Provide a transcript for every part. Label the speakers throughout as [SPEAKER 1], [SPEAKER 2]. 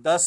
[SPEAKER 1] 10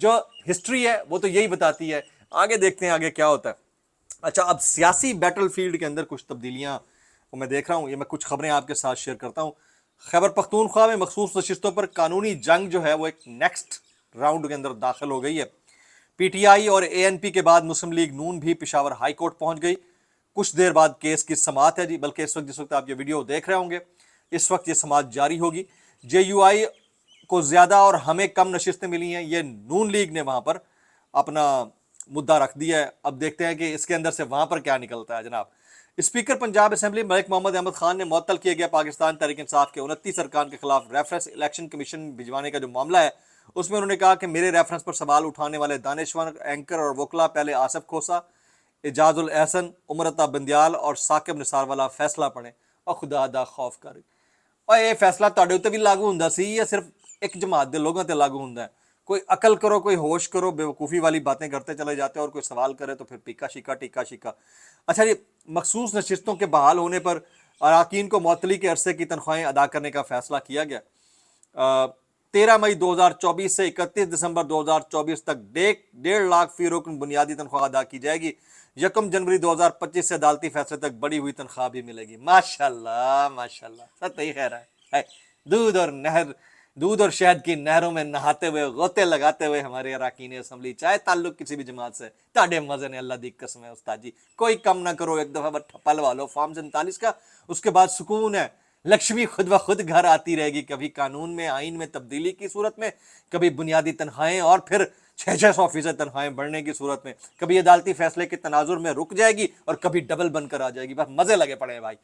[SPEAKER 1] جو ہسٹری ہے وہ تو یہی بتاتی ہے. آگے دیکھتے ہیں آگے کیا ہوتا ہے. اچھا اب سیاسی بیٹل فیلڈ کے اندر کچھ تبدیلیاں میں دیکھ رہا ہوں, یہ میں کچھ خبریں آپ کے ساتھ شیئر کرتا ہوں. خیبر پختونخوا میں مخصوص نشستوں پر قانونی جنگ جو ہے وہ ایک نیکسٹ راؤنڈ کے اندر داخل ہو گئی ہے. پی ٹی آئی اور اے این پی کے بعد مسلم لیگ نون بھی پشاور ہائی کورٹ پہنچ گئی. کچھ دیر بعد کیس کی سماعت ہے جی, بلکہ اس وقت جس وقت آپ یہ ویڈیو دیکھ رہے ہوں گے اس وقت یہ سماعت جاری ہوگی. جے یو آئی کو زیادہ اور ہمیں کم نشستیں ملی ہیں, یہ نون لیگ نے وہاں پر اپنا مدعا رکھ دیا ہے. اب دیکھتے ہیں کہ اس کے اندر سے وہاں پر کیا نکلتا ہے جناب. اسپیکر پنجاب اسمبلی ملک محمد احمد خان نے معطل کیا گیا پاکستان تحریک انصاف کے 29 ارکان کے خلاف ریفرنس الیکشن کمیشن بھجوانے کا جو معاملہ ہے اس میں انہوں نے کہا کہ میرے ریفرنس پر سوال اٹھانے والے دانشور اینکر اور وکلا پہلے آصف کھوسا, اعجاز الاحسن, عمرتا بندیال اور ثاقب نثار والا فیصلہ پڑھیں اور خدا دا خوف کریں. اور یہ فیصلہ تہاڈے اوتے بھی لاگو ہوندا سی یا صرف ایک جماعت دے لوگوں تے لاگو ہوندا ہے؟ کوئی عقل کرو, کوئی ہوش کرو, بے وقوفی والی باتیں کرتے چلے جاتے ہیں اور کوئی سوال کرے تو پھر پیکا شیکا ٹیکا شیکا. اچھا جی, مخصوص نشستوں کے بحال ہونے پر اراکین کو معطلی کے عرصے کی تنخواہیں ادا کرنے کا فیصلہ کیا گیا. 13 مئی 2024 سے 31 دسمبر 2024 تک 1.5 لاکھ فی رکن بنیادی تنخواہ ادا کی جائے گی. 1 جنوری 2025 سے عدالتی فیصلے تک بڑھی ہوئی تنخواہ بھی ملے گی. ماشاءاللہ ماشاءاللہ, سب ہی خیر ہے. دودھ اور شہد کی نہروں میں نہاتے ہوئے غوطے لگاتے ہوئے ہمارے اراکین اسمبلی, چاہے تعلق کسی بھی جماعت سے, تاڑے مزے نے اللہ دی قسم ہے استاد جی. کوئی کم نہ کرو, ایک دفعہ ٹھپا لوا لو فارم 47 کا, اس کے بعد سکون ہے. لکشمی خود بخود گھر آتی رہے گی, کبھی قانون میں آئین میں تبدیلی کی صورت میں, کبھی بنیادی تنخواہیں اور پھر 600% تنخواہیں بڑھنے کی صورت میں, کبھی عدالتی فیصلے کے تناظر میں رک جائے گی اور کبھی ڈبل بن کر آ جائے گی. بس مزے لگے پڑے ہیں بھائی,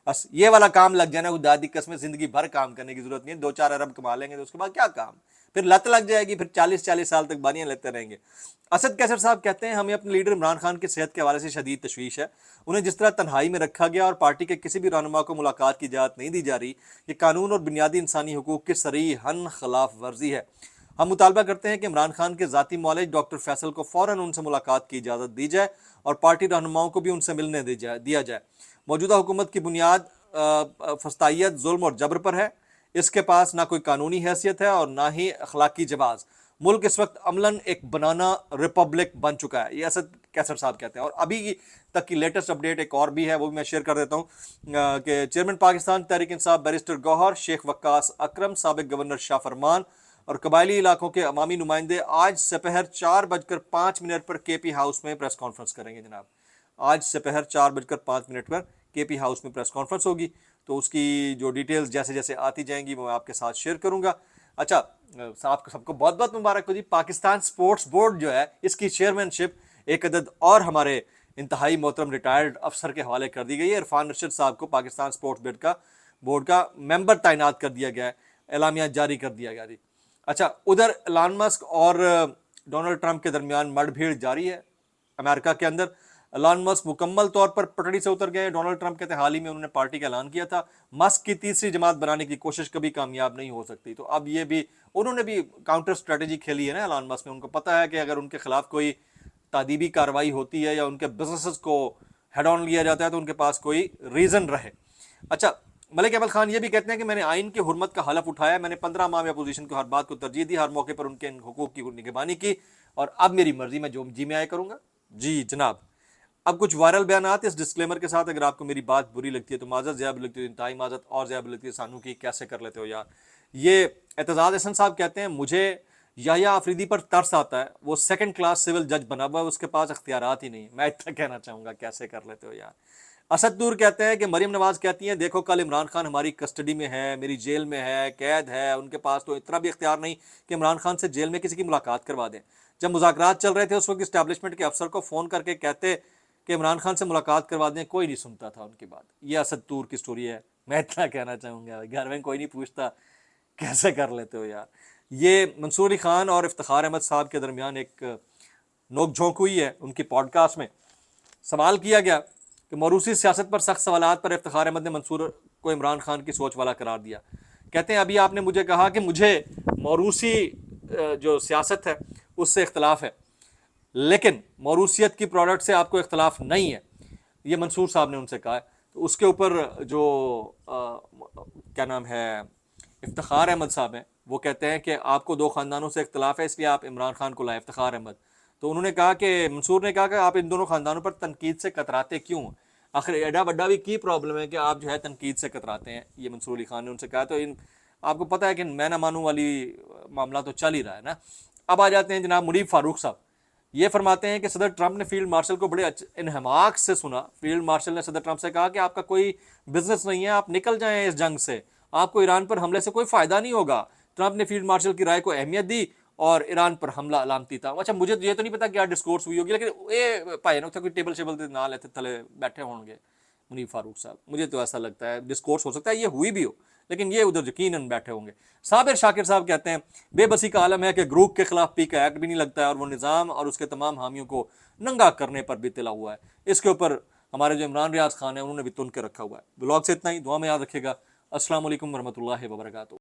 [SPEAKER 1] بس یہ والا کام لگ جانا, خدا دی قسم زندگی بھر کام کرنے کی ضرورت نہیں ہے. 2-4 ارب کما لیں گے تو اس کے بعد کیا کام, پھر لت لگ جائے گی, پھر 40 سال تک باریاں لیتے رہیں گے. اسد کیسر صاحب کہتے ہیں ہمیں اپنے لیڈر عمران خان کی صحت کے حوالے سے شدید تشویش ہے. انہیں جس طرح تنہائی میں رکھا گیا اور پارٹی کے کسی بھی رہنما کو ملاقات کی اجازت نہیں دی جا رہی, یہ قانون اور بنیادی انسانی حقوق کی صریحاً خلاف ورزی ہے. ہم مطالبہ کرتے ہیں کہ عمران خان کے ذاتی معالج ڈاکٹر فیصل کو فوراً ان سے ملاقات کی اجازت دی جائے اور پارٹی رہنماؤں کو بھی ان سے ملنے دیا جائے. موجودہ حکومت کی بنیاد فسطائیت, ظلم اور جبر پر ہے. اس کے پاس نہ کوئی قانونی حیثیت ہے اور نہ ہی اخلاقی جواز. ملک اس وقت عملاً ایک بنانا ریپبلک بن چکا ہے, یہ اسد کیسر صاحب کہتے ہیں. اور ابھی تک کی لیٹسٹ اپڈیٹ ایک اور بھی ہے, وہ بھی میں شیئر کر دیتا ہوں کہ چیئرمین پاکستان تحریک انصاف بیرسٹر گوہر, شیخ وقاص اکرم, سابق گورنر شاہ فرمان اور قبائلی علاقوں کے عوامی نمائندے آج سپہر 4:05 پر کے پی ہاؤس میں پریس کانفرنس کریں گے. جناب آج سپہر 4:05 پر کے پی ہاؤس میں پریس کانفرنس ہوگی, تو اس کی جو ڈیٹیلز جیسے جیسے آتی جائیں گی وہ میں آپ کے ساتھ شیئر کروں گا. اچھا سب کو بہت بہت مبارک ہو جی. پاکستان سپورٹس بورڈ جو ہے اس کی چیئرمین شپ ایک عدد اور ہمارے انتہائی محترم ریٹائرڈ افسر کے حوالے کر دی گئی ہے. عرفان رشید صاحب کو پاکستان سپورٹس بورڈ کا ممبر تعینات کر دیا گیا ہے, اعلامیہ جاری کر دیا گیا جی. اچھا ادھر ایلان مسک اور ڈونلڈ ٹرمپ کے درمیان مڑ بھیڑ جاری ہے امریکہ کے اندر. ایلان مسک مکمل طور پر پٹڑی سے اتر گئے. ڈونلڈ ٹرمپ کہتے ہیں حال ہی میں انہوں نے پارٹی کا اعلان کیا تھا مسک کی تیسری جماعت بنانے کی کوشش کبھی کامیاب نہیں ہو سکتی. تو اب یہ بھی انہوں نے بھی کاؤنٹر اسٹریٹجی کھیلی ہے نا ایلان مسک نے. ان کو پتا ہے کہ اگر ان کے خلاف کوئی تادیبی کارروائی ہوتی ہے یا ان کے بزنسز کو ہیڈ آن لیا جاتا ہے تو ان کے پاس کوئی ریزن رہے. اچھا ملک احمد خان یہ بھی کہتے ہیں کہ میں نے آئین کی حرمت کا حلف اٹھایا, میں نے 15 ماہ میں اپوزیشن کو ہر بات کو ترجیح دی, ہر موقع پر ان کے حقوق کی نگہبانی کی اور اب میری مرضی میں جو جی میں آئے کروں گا. جی جناب اب کچھ وائرل بیانات اس ڈسکلیمر کے ساتھ, اگر آپ کو میری بات بری لگتی ہے تو معذرت, زیادہ لگتی ہے انتہائی معذرت, اور زیادہ لگتی ہے سانو کی کیسے کر لیتے ہو یار. یہ اعتزاز احسن صاحب کہتے ہیں مجھے یحییٰ آفریدی پر ترس آتا ہے, وہ 2nd کلاس سول جج بنا ہوا ہے, اس کے پاس اختیارات ہی نہیں. میں اتنا کہنا چاہوں گا کیسے کر لیتے ہو یار. اسد نور کہتے ہیں کہ مریم نواز کہتی ہیں دیکھو کل عمران خان ہماری کسٹڈی میں ہے, میری جیل میں ہے, قید ہے, ان کے پاس تو اتنا بھی اختیار نہیں کہ عمران خان سے جیل میں کسی کی ملاقات کروا دیں. جب مذاکرات چل رہے تھے اس وقت اسٹیبلشمنٹ کے افسر کو فون کر کے کہتے کہ عمران خان سے ملاقات کروا دیں, کوئی نہیں سنتا تھا ان کی بات. یہ اسد نور کی سٹوری ہے. میں اتنا کہنا چاہوں گا گھر میں کوئی نہیں پوچھتا کیسے کر لیتے ہو یار. یہ منصور علی خان اور افتخار احمد صاحب کے درمیان ایک نوک جھونک ہوئی ہے. ان کی پوڈ کاسٹ میں سوال کیا گیا کہ موروثی سیاست پر سخت سوالات پر افتخار احمد نے منصور کو عمران خان کی سوچ والا قرار دیا. کہتے ہیں ابھی آپ نے مجھے کہا کہ مجھے موروثی جو سیاست ہے اس سے اختلاف ہے, لیکن موروثیت کی پروڈکٹ سے آپ کو اختلاف نہیں ہے. یہ منصور صاحب نے ان سے کہا ہے. تو اس کے اوپر جو کیا نام ہے افتخار احمد صاحب ہیں وہ کہتے ہیں کہ آپ کو 2 خاندانوں سے اختلاف ہے اس لیے آپ عمران خان کو لائے، افتخار احمد۔ تو انہوں نے کہا کہ منصور نے کہا کہ آپ ان دونوں خاندانوں پر تنقید سے کتراتے کیوں؟ آخر ایڈا بڑا بھی کی پرابلم ہے کہ آپ جو ہے تنقید سے کتراتے ہیں، یہ منصور علی خان نے ان سے کہا۔ تو آپ کو پتہ ہے کہ میں نہ مانوں والی معاملہ تو چل ہی رہا ہے نا۔ اب آ جاتے ہیں جناب منیب فاروق صاحب، یہ فرماتے ہیں کہ صدر ٹرمپ نے فیلڈ مارشل کو بڑے انہماک سے سنا۔ فیلڈ مارشل نے صدر ٹرمپ سے کہا کہ آپ کا کوئی بزنس نہیں ہے، آپ نکل جائیں اس جنگ سے، آپ کو ایران پر حملے سے کوئی فائدہ نہیں ہوگا۔ ٹرمپ نے فیلڈ مارشل کی رائے کو اہمیت دی اور ایران پر حملہ علامتی تھا۔ اچھا مجھے یہ تو نہیں پتا کیا ڈسکورس ہوئی ہوگی، لیکن یہ پائے نا کوئی ٹیبل شیبل نہ لیتے تھلے بیٹھے ہوں گے منیب فاروق صاحب، مجھے تو ایسا لگتا ہے ڈسکورس ہو سکتا ہے یہ ہوئی بھی ہو، لیکن یہ ادھر یقیناً بیٹھے ہوں گے۔ صابر شاکر صاحب کہتے ہیں بے بسی کا عالم ہے کہ گروپ کے خلاف پی کا ایکٹ بھی نہیں لگتا ہے اور وہ نظام اور اس کے تمام حامیوں کو ننگا کرنے پر بھی تلا ہوا ہے۔ اس کے اوپر ہمارے جو عمران ریاض خان ہیں انہوں نے بھی تن کے رکھا ہوا ہے۔ بلاگ سے اتنا ہی، دعا میں یاد رکھے گا۔ السلام علیکم ورحمۃ اللہ وبرکاتہ۔